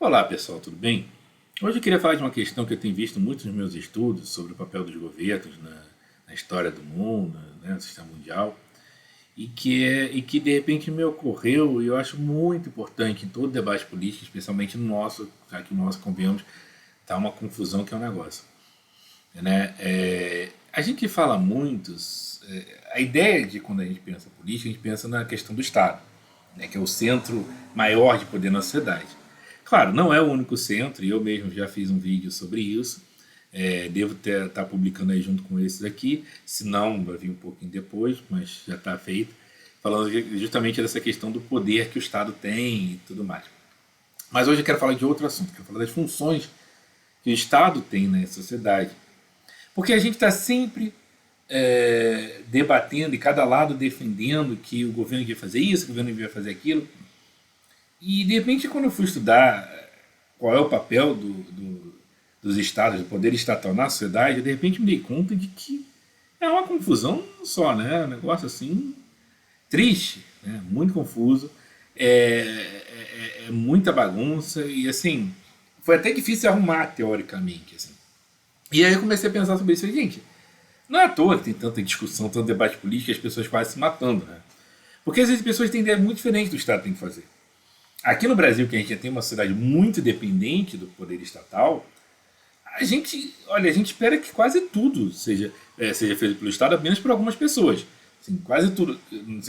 Olá pessoal, tudo bem? Hoje eu queria falar de uma questão que eu tenho visto muito nos meus estudos sobre o papel dos governos na história do mundo, né, no sistema mundial, e que de repente me ocorreu e eu acho muito importante em todo debate político, especialmente no nosso, já que nós convenhamos, está uma confusão que é um negócio. Né? A gente fala muito, a ideia de quando a gente pensa política, a gente pensa na questão do Estado, né, que é o centro maior de poder na sociedade. Claro, não é o único centro, e eu mesmo já fiz um vídeo sobre isso. Devo estar publicando aí junto com esses aqui, se não, vai vir um pouquinho depois, mas já está feito, falando justamente dessa questão do poder que o Estado tem e tudo mais. Mas hoje eu quero falar de outro assunto, quero falar das funções que o Estado tem na sociedade. Porque a gente está sempre debatendo e cada lado defendendo que o governo devia fazer isso, que o governo devia fazer aquilo. E de repente, quando eu fui estudar qual é o papel dos estados, do poder estatal na sociedade, de repente me dei conta de que é uma confusão só, né? Um negócio assim triste, né? Muito confuso, é muita bagunça e assim foi até difícil arrumar teoricamente. Assim. E aí eu comecei a pensar sobre isso e falei, gente, não é à toa que tem tanta discussão, tanto debate político, as pessoas quase se matando, né? Porque às vezes as pessoas têm ideias muito diferentes do que o Estado tem que fazer. Aqui no Brasil, que a gente já tem uma sociedade muito dependente do poder estatal, a gente espera que quase tudo seja feito pelo Estado, apenas por algumas pessoas. Assim, quase tudo,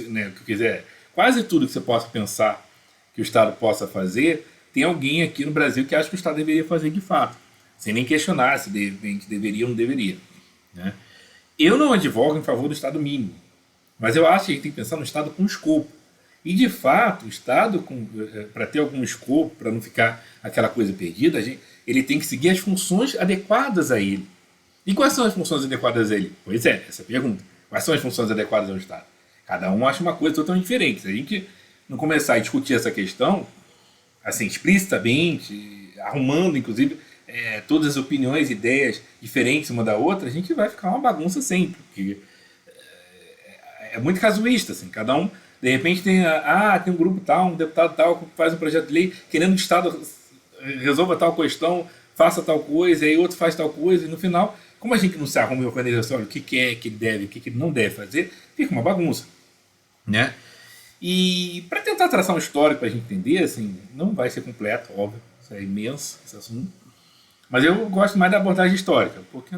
né, que quiser, quase tudo que você possa pensar que o Estado possa fazer, tem alguém aqui no Brasil que acha que o Estado deveria fazer de fato, sem nem questionar se deveria ou não deveria. Né? Eu não advogo em favor do Estado mínimo, mas eu acho que a gente tem que pensar no Estado com escopo. E de fato, o Estado, para ter algum escopo, para não ficar aquela coisa perdida, ele tem que seguir as funções adequadas a ele. E quais são as funções adequadas a ele? Pois é, essa é a pergunta. Quais são as funções adequadas ao Estado? Cada um acha uma coisa totalmente diferente. Se a gente não começar a discutir essa questão, assim, explicitamente, arrumando, inclusive, todas as opiniões, ideias diferentes uma da outra, a gente vai ficar uma bagunça sempre. Porque é muito casuísta, assim, cada um, de repente tem um grupo tal, um deputado tal, que faz um projeto de lei querendo que o Estado resolva tal questão, faça tal coisa, e aí outro faz tal coisa, e no final, como a gente não se arruma e organiza assim, olha, o que é que ele deve, o que ele não deve fazer, fica uma bagunça, né? E para tentar traçar um histórico para a gente entender, assim, não vai ser completo, óbvio, isso é imenso, esse assunto, mas eu gosto mais da abordagem histórica, porque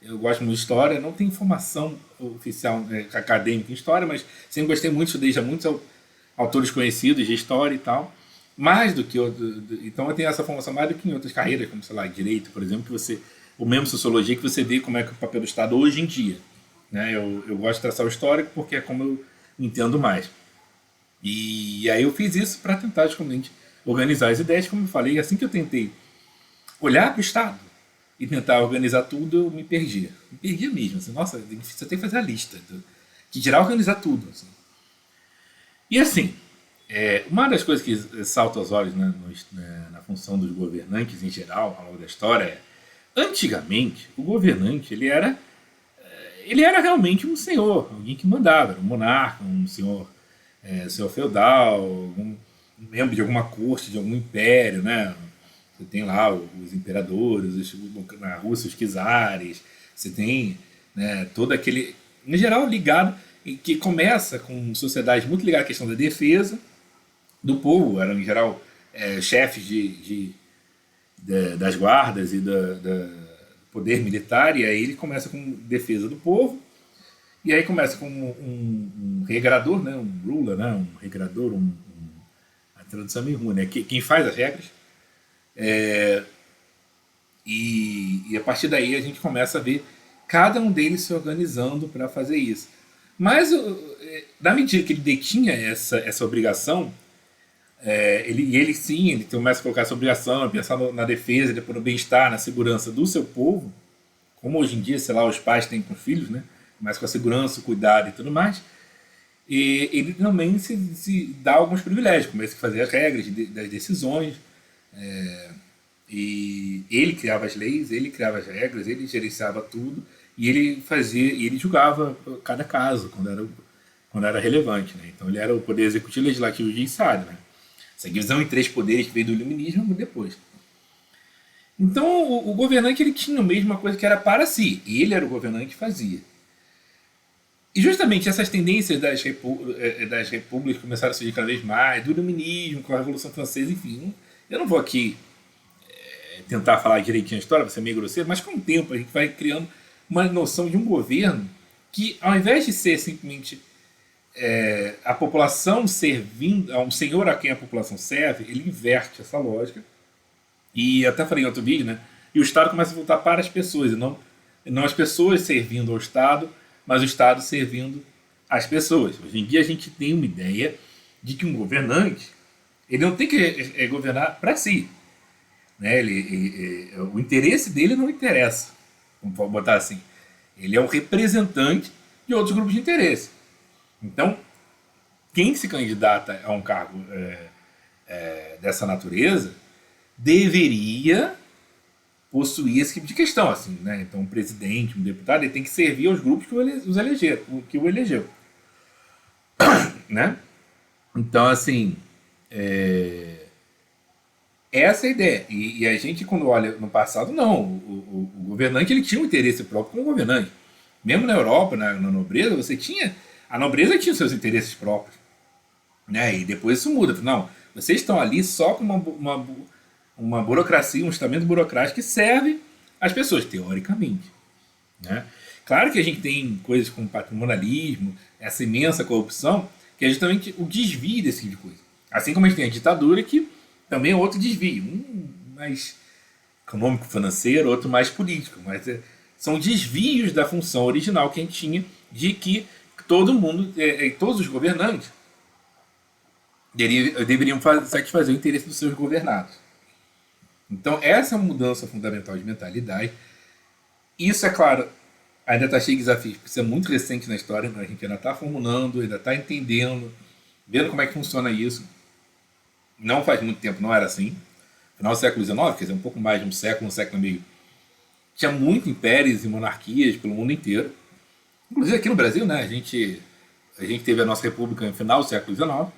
eu gosto muito de história, não tem informação oficial acadêmica em história, mas sempre gostei muito, estudei já muitos autores conhecidos de história e tal. Mais do que então eu tenho essa formação mais do que em outras carreiras, como sei lá, direito, por exemplo, que você, ou mesmo sociologia, que você vê como é que é o papel do Estado hoje em dia. Né? Eu gosto de traçar o histórico porque é como eu entendo mais. E aí eu fiz isso para tentar justamente organizar as ideias, como eu falei, assim que eu tentei olhar para o Estado e tentar organizar tudo, eu me perdia. Me perdia mesmo. Assim, nossa, você tem que fazer a lista. Que dirá organizar tudo. Assim. E assim, uma das coisas que salta aos olhos né, na função dos governantes em geral, ao longo da história, antigamente, o governante ele era realmente um senhor, alguém que mandava, era um monarca, um senhor feudal, um membro de alguma corte, de algum império, né? Você tem lá os imperadores, na Rússia os czares, você tem né, todo aquele, em geral ligado, que começa com sociedades muito ligadas à questão da defesa do povo, eram em geral chefes das guardas e do poder militar, e aí ele começa com defesa do povo, e aí começa com um regrador, né, um ruler, né, um regrador, a tradução é meio ruim, né, quem faz as regras, e a partir daí a gente começa a ver cada um deles se organizando para fazer isso. Mas, na medida que ele detinha essa obrigação, ele sim, ele começa a colocar essa obrigação, a pensar na defesa, depois no bem-estar, na segurança do seu povo, como hoje em dia, sei lá, os pais têm com os filhos, né? Mas com a segurança, o cuidado e tudo mais. E ele também se dá alguns privilégios, começa a fazer as regras das decisões, e ele criava as leis, ele criava as regras, ele gerenciava tudo e ele julgava cada caso quando era relevante, né? Então ele era o poder executivo, legislativo e judiciário, né? Essa divisão em três poderes que veio do iluminismo depois. Então o governante ele tinha mesmo uma coisa que era para si. Ele era o governante que fazia. E justamente essas tendências das repúblicas começaram a surgir cada vez mais, do iluminismo, com a Revolução Francesa, enfim. Eu não vou aqui tentar falar direitinho a história, vai ser meio grosseiro, mas com o tempo a gente vai criando uma noção de um governo que, ao invés de ser simplesmente a população servindo a um senhor a quem a população serve, ele inverte essa lógica. E até falei em outro vídeo, né? E o Estado começa a voltar para as pessoas, e não as pessoas servindo ao Estado, mas o Estado servindo às pessoas. Hoje em dia a gente tem uma ideia de que um governante ele não tem que governar para si. Né? O interesse dele não interessa, vamos botar assim. Ele é um representante de outros grupos de interesse. Então, quem se candidata a um cargo dessa natureza deveria possuir esse tipo de questão, assim, né? Então, um presidente, um deputado, ele tem que servir aos grupos que o elegeu, né? Então, assim, essa é a ideia. E a gente, quando olha no passado, não. O governante ele tinha um interesse próprio como governante. Mesmo na Europa, na nobreza, você tinha. A nobreza tinha os seus interesses próprios. Né? E depois isso muda. Não, vocês estão ali só com uma burocracia, um estamento burocrático que serve às pessoas, teoricamente. Né? Claro que a gente tem coisas como patrimonialismo, essa imensa corrupção, que é justamente o desvio desse tipo de coisa. Assim como a gente tem a ditadura, que também é outro desvio, um mais econômico, financeiro, outro mais político, mas são desvios da função original que a gente tinha de que todo mundo, todos os governantes deveriam satisfazer o interesse dos seus governados. Então essa é uma mudança fundamental de mentalidade. Isso, é claro, ainda está cheio de desafios, porque isso é muito recente na história, a gente ainda está formulando, ainda está entendendo, vendo como é que funciona isso. Não faz muito tempo, não era assim. No final do século XIX, quer dizer, um pouco mais de um século e meio, tinha muito impérios e monarquias pelo mundo inteiro. Inclusive aqui no Brasil, né? A gente teve a nossa república no final do século XIX.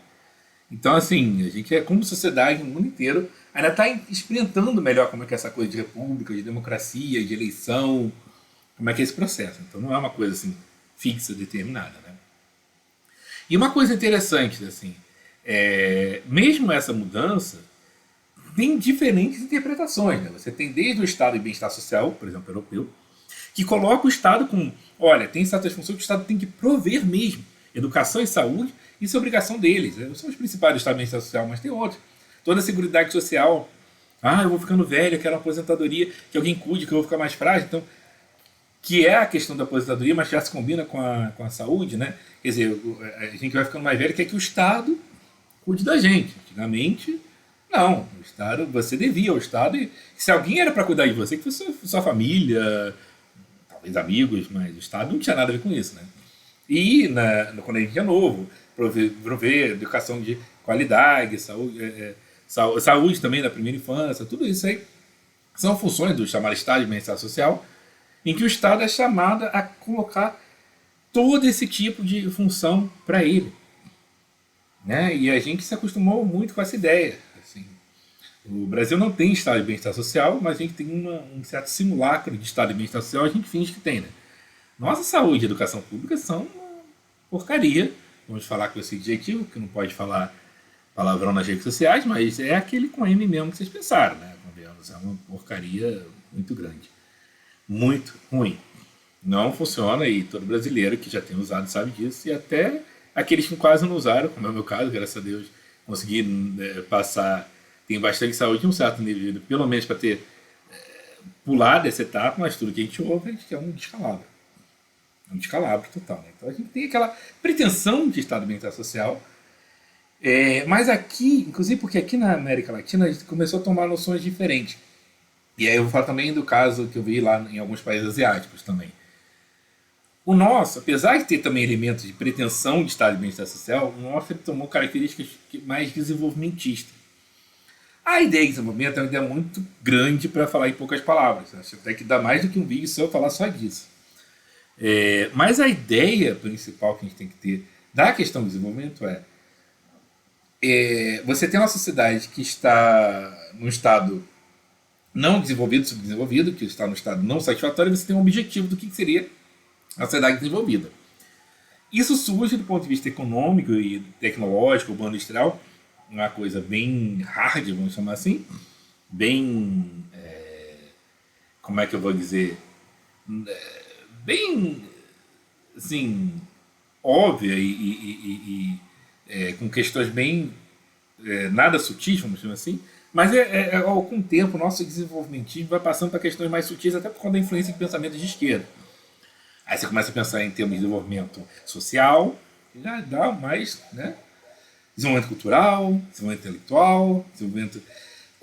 Então, assim, a gente como sociedade no mundo inteiro ainda está experimentando melhor como é que é essa coisa de república, de democracia, de eleição, como é que é esse processo. Então não é uma coisa assim fixa, determinada, né? E uma coisa interessante, assim, mesmo essa mudança tem diferentes interpretações. Né? Você tem desde o Estado de Bem-Estar Social, por exemplo, europeu, que coloca o Estado com, olha, tem certas funções que o Estado tem que prover mesmo. Educação e saúde, isso é obrigação deles. Né? São os principais do Estado de Bem-Estar Social, mas tem outros. Toda a seguridade social. Eu vou ficando velho, eu quero uma aposentadoria, que alguém cuide, que eu vou ficar mais frágil. Então, que é a questão da aposentadoria, mas já se combina com a saúde, né? Quer dizer, a gente vai ficando mais velho, quer que o Estado cuide da gente. Antigamente, não. O Estado, você devia ao Estado, e se alguém era para cuidar de você, que fosse sua família, talvez amigos, mas o Estado não tinha nada a ver com isso, né? E quando a gente é novo, prover educação de qualidade, saúde também na primeira infância, tudo isso aí são funções do chamado Estado de Bem-Estar Social, em que o Estado é chamado a colocar todo esse tipo de função para ele. Né? E a gente se acostumou muito com essa ideia. Assim. O Brasil não tem Estado de Bem-Estar Social, mas a gente tem um certo simulacro de Estado de Bem-Estar Social, a gente finge que tem. Né? Nossa saúde e educação pública são uma porcaria. Vamos falar com esse adjetivo, que não pode falar palavrão nas redes sociais, mas é aquele com M mesmo que vocês pensaram. Né? É uma porcaria muito grande. Muito ruim. Não funciona e todo brasileiro que já tem usado sabe disso, e até aqueles que quase não usaram, como é o meu caso, graças a Deus, consegui passar, tem bastante saúde e um certo nível, pelo menos para ter pulado essa etapa, mas tudo que a gente ouve é um descalabro. É um descalabro total. Né? Então a gente tem aquela pretensão de Estado de Bem-Estar Social, mas aqui, inclusive porque aqui na América Latina a gente começou a tomar noções diferentes. E aí eu vou falar também do caso que eu vi lá em alguns países asiáticos também. O nosso, apesar de ter também elementos de pretensão de Estado de Bem-Estar Social, o nosso ele tomou características mais desenvolvimentistas. A ideia de desenvolvimento é uma ideia muito grande para falar em poucas palavras. Acho até que dá mais do que um vídeo se eu falar só disso. Mas a ideia principal que a gente tem que ter da questão do desenvolvimento Você tem uma sociedade que está no estado não desenvolvido, subdesenvolvido, que está no estado não satisfatório, e você tem um objetivo do que seria a sociedade desenvolvida. Isso surge do ponto de vista econômico e tecnológico, urbano industrial, uma coisa bem hard, vamos chamar assim, bem, como é que eu vou dizer, bem, assim, óbvia com questões bem nada sutis, vamos chamar assim, mas com o tempo o nosso desenvolvimentismo vai passando para questões mais sutis, até por conta da influência de pensamentos de esquerda. Aí você começa a pensar em termos de desenvolvimento social, já dá mais, né? Desenvolvimento cultural, desenvolvimento intelectual, desenvolvimento.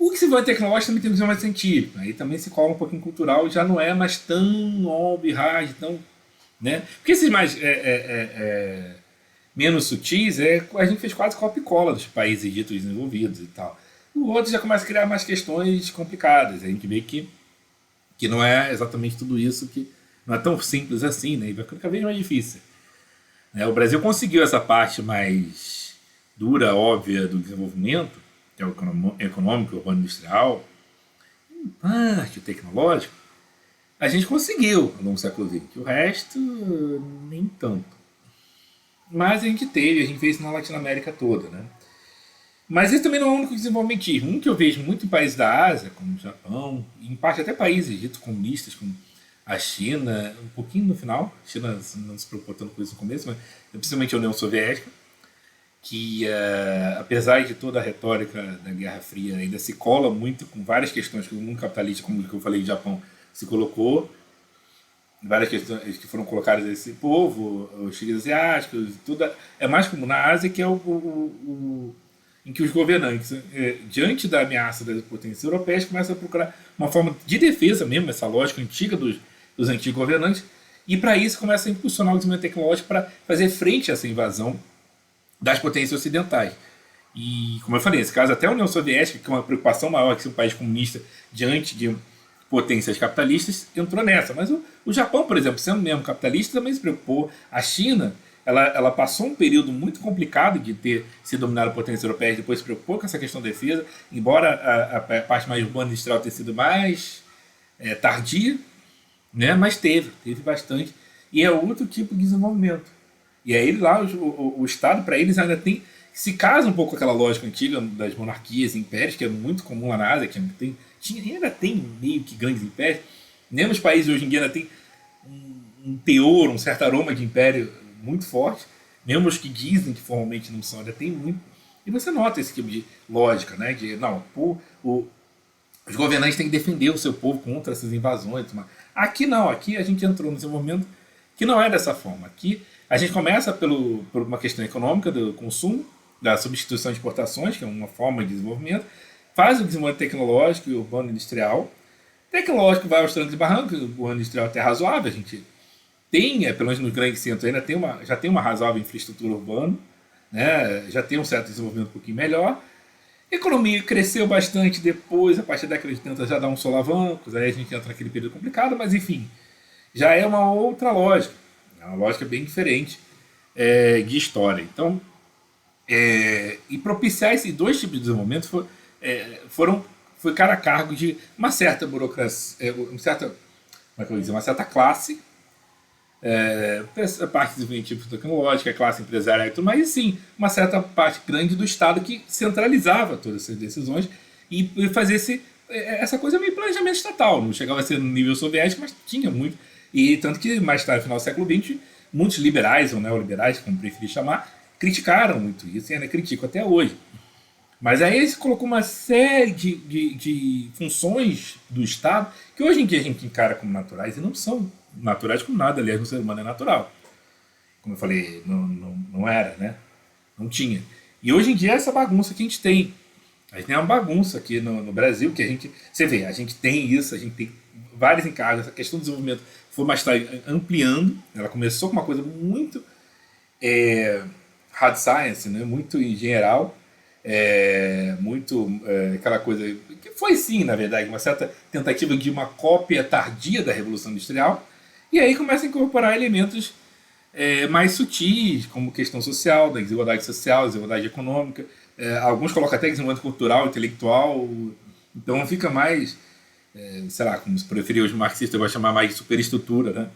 O desenvolvimento tecnológico também tem um desenvolvimento científico. Aí também se cola um pouquinho cultural, já não é mais tão óbvio, hard, tão. Né? Porque esses mais menos sutis, a gente fez quase copia e cola dos países ditos desenvolvidos e tal. O outro já começa a criar mais questões complicadas. A gente vê que não é exatamente tudo isso, que não é tão simples assim, né? E vai ficando cada vez mais difícil. Né? O Brasil conseguiu essa parte mais dura, óbvia do desenvolvimento, que é o econômico, urbano industrial, em parte o tecnológico, a gente conseguiu ao longo do século XX. O resto, nem tanto. Mas a gente fez isso na Latinoamérica toda, né? Mas esse também não é o único desenvolvimentismo. Um que eu vejo muito em países da Ásia, como o Japão, em parte até países ditos comunistas, como a China, um pouquinho no final, a China não se preocupou tanto com isso no começo, mas principalmente a União Soviética, que apesar de toda a retórica da Guerra Fria, ainda se cola muito com várias questões que o mundo capitalista, como que eu falei, do Japão, se colocou, várias questões que foram colocadas a esse povo, os chineses asiáticos, tudo é mais comum na Ásia, que é em que os governantes, diante da ameaça das potências europeias, começam a procurar uma forma de defesa mesmo, essa lógica antiga dos antigos governantes, e para isso começa a impulsionar o desenvolvimento tecnológico para fazer frente a essa invasão das potências ocidentais. E, como eu falei, nesse caso, até a União Soviética, que é uma preocupação maior que ser um país comunista diante de potências capitalistas, entrou nessa. Mas o Japão, por exemplo, sendo mesmo capitalista, também se preocupou. A China, ela passou um período muito complicado de ter sido dominada por potências europeias, depois se preocupou com essa questão da defesa, embora a parte mais urbana e industrial tenha sido mais tardia, né? Mas teve bastante. E é outro tipo de desenvolvimento. E aí lá o Estado, para eles, ainda tem. Se casa um pouco com aquela lógica antiga das monarquias e impérios, que é muito comum lá na Ásia, que ainda tem meio que grandes impérios. Mesmo os países hoje em dia ainda tem um teor, um certo aroma de império muito forte. Mesmo os que dizem que formalmente não são, ainda tem muito. E você nota esse tipo de lógica, né? De, não, os governantes têm que defender o seu povo contra essas invasões. Mas aqui não, aqui a gente entrou no desenvolvimento que não é dessa forma. Aqui a gente começa por uma questão econômica do consumo, da substituição de exportações, que é uma forma de desenvolvimento, faz o desenvolvimento tecnológico e urbano industrial. Tecnológico vai aos trancos e barrancos, o urbano industrial até razoável, a gente tem, pelo menos nos grandes centros, já tem uma razoável infraestrutura urbana, né? Já tem um certo desenvolvimento um pouquinho melhor. A economia cresceu bastante depois, a partir da década de 80 já dá uns solavancos, aí a gente entra naquele período complicado, mas enfim, já é uma outra lógica, é uma lógica bem diferente de história. Então, e propiciar esses dois tipos de desenvolvimento foi cara a cargo de uma certa burocracia, uma certa classe, a parte de desenvolvimento tecnológica, a classe empresarial e tudo mais, e sim, uma certa parte grande do Estado que centralizava todas essas decisões e fazia essa coisa meio planejamento estatal. Não chegava a ser no nível soviético, mas tinha muito. E tanto que mais tarde, no final do século XX, muitos liberais ou neoliberais, como preferir chamar, criticaram muito isso e ainda criticam até hoje. Mas aí ele colocou uma série de funções do Estado que hoje em dia a gente encara como naturais e não são naturais como nada. Aliás, o ser humano é natural. Como eu falei, não era, né? Não tinha. E hoje em dia é essa bagunça que a gente tem. A gente tem uma bagunça aqui no Brasil que a gente... Você vê, a gente tem isso, a gente tem vários encargos. Essa questão do desenvolvimento foi mais tarde ampliando. Ela começou com uma coisa muito hard science, né? Muito em geral. Aquela coisa que foi sim, na verdade, uma certa tentativa de uma cópia tardia da Revolução Industrial, e aí começa a incorporar elementos mais sutis, como questão social, da desigualdade social, desigualdade econômica, Alguns colocam até desenvolvimento cultural, intelectual, então fica mais, sei lá, como se preferir os marxistas, eu vou chamar mais de superestrutura, né?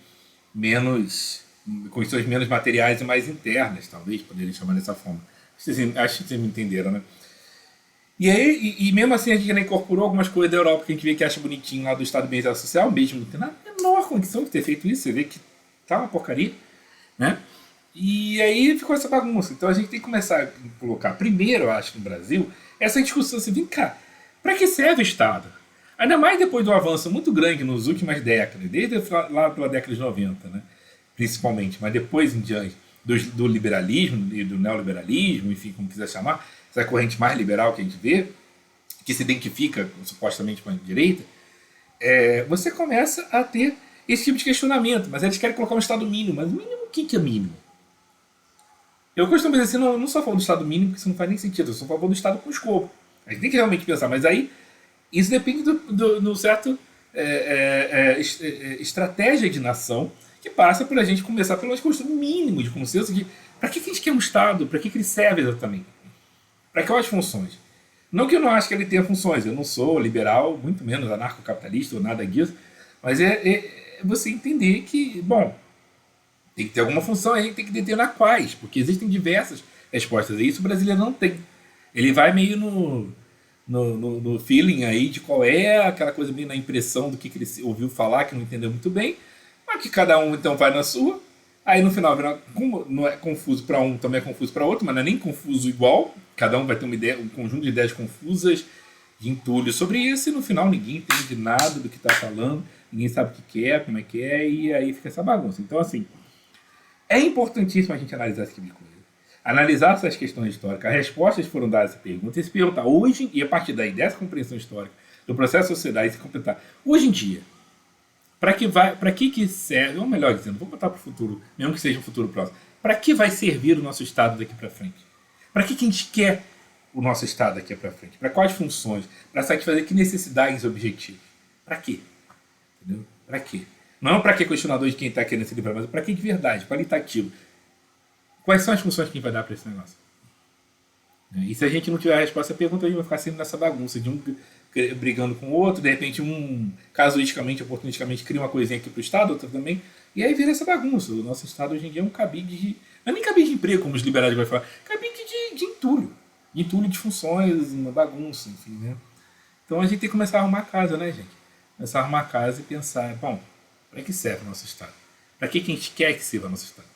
Menos, condições menos materiais e mais internas, talvez, poderia chamar dessa forma. Acho que vocês me entenderam, né? E aí, e mesmo assim a gente ainda incorporou algumas coisas da Europa que a gente vê que acha bonitinho lá do Estado de Bem-Estar Social, mesmo não tem na menor condição de ter feito isso, você vê que tá uma porcaria, né? E aí ficou essa bagunça. Então a gente tem que começar a colocar, primeiro, eu acho, no Brasil, essa discussão assim, vem cá, para que serve o Estado? Ainda mais depois do avanço muito grande nas últimas décadas, desde lá pela década de 90, né? Principalmente, mas depois em diante do liberalismo e do neoliberalismo, enfim, como quiser chamar, essa corrente mais liberal que a gente vê, que se identifica supostamente com a direita, você começa a ter esse tipo de questionamento. Mas eles querem colocar um Estado mínimo. Mas o mínimo, o que é mínimo? Eu costumo dizer assim, não sou a favor do Estado mínimo, porque isso não faz nem sentido. Eu sou a favor do Estado com escopo. A gente tem que realmente pensar. Mas aí, isso depende do certo estratégia de nação, que passa por a gente começar pelo construir um mínimo de consenso de para que a gente quer um Estado, para que ele serve exatamente. Para quais funções? Não que eu não acho que ele tenha funções, eu não sou liberal, muito menos anarcocapitalista ou nada disso, mas é você entender que, bom, tem que ter alguma função, a gente tem que determinar quais, porque existem diversas respostas, e isso o brasileiro não tem. Ele vai meio no feeling aí de qual é, aquela coisa meio na impressão do que ele ouviu falar, que não entendeu muito bem, mas que cada um então vai na sua. Aí no final, como não é confuso para um, também é confuso para outro, mas não é nem confuso igual. Cada um vai ter uma ideia, um conjunto de ideias confusas, de entulho sobre isso, e no final ninguém entende nada do que está falando, ninguém sabe o que quer, como é que é, e aí fica essa bagunça. Então, assim, é importantíssimo a gente analisar esse tipo de coisa. Analisar essas questões históricas. As respostas foram dadas a essa pergunta, e se perguntar hoje, e a partir daí, dessa compreensão histórica, do processo da sociedade, se completar, hoje em dia, para que serve, ou melhor dizendo, vou botar para o futuro, mesmo que seja um futuro próximo, para que vai servir o nosso Estado daqui para frente? Para que a gente quer o nosso Estado daqui para frente? Para quais funções? Para satisfazer que necessidades e objetivos? Para quê? Entendeu? Para quê? Não para que questionador de quem está querendo se livrar, mas para que de verdade, qualitativo. Quais são as funções que a gente vai dar para esse negócio? E se a gente não tiver a resposta à pergunta, a gente vai ficar sempre nessa bagunça de um brigando com o outro, de repente um casuisticamente, oportunisticamente cria uma coisinha aqui pro Estado, outro também, e aí vira essa bagunça. O nosso Estado hoje em dia é um cabide de... Não é nem cabide de emprego, como os liberais vão falar, cabide de entulho. De entulho de funções, uma bagunça, enfim, né? Então a gente tem que começar a arrumar casa, né, gente? Começar a arrumar casa e pensar, bom, para que serve o nosso Estado? Para que a gente quer que sirva o nosso Estado?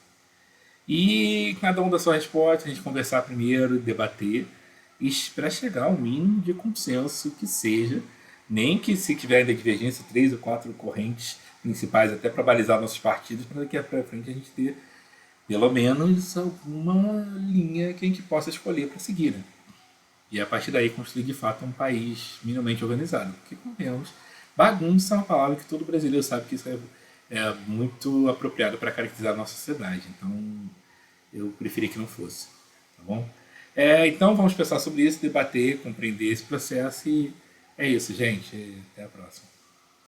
E cada um dá sua resposta, a gente conversar primeiro, debater, e para chegar ao mínimo de consenso que seja, nem que se tiver ainda divergência, 3 ou 4 correntes principais, até para balizar nossos partidos, para daqui para frente a gente ter pelo menos alguma linha que a gente possa escolher para seguir. Né? E a partir daí construir de fato um país minimamente organizado. Porque, convenhamos, bagunça é uma palavra que todo brasileiro sabe que isso é muito apropriado para caracterizar a nossa sociedade. Então, eu preferi que não fosse. Tá bom? Então, vamos pensar sobre isso, debater, compreender esse processo e é isso, gente. Até a próxima.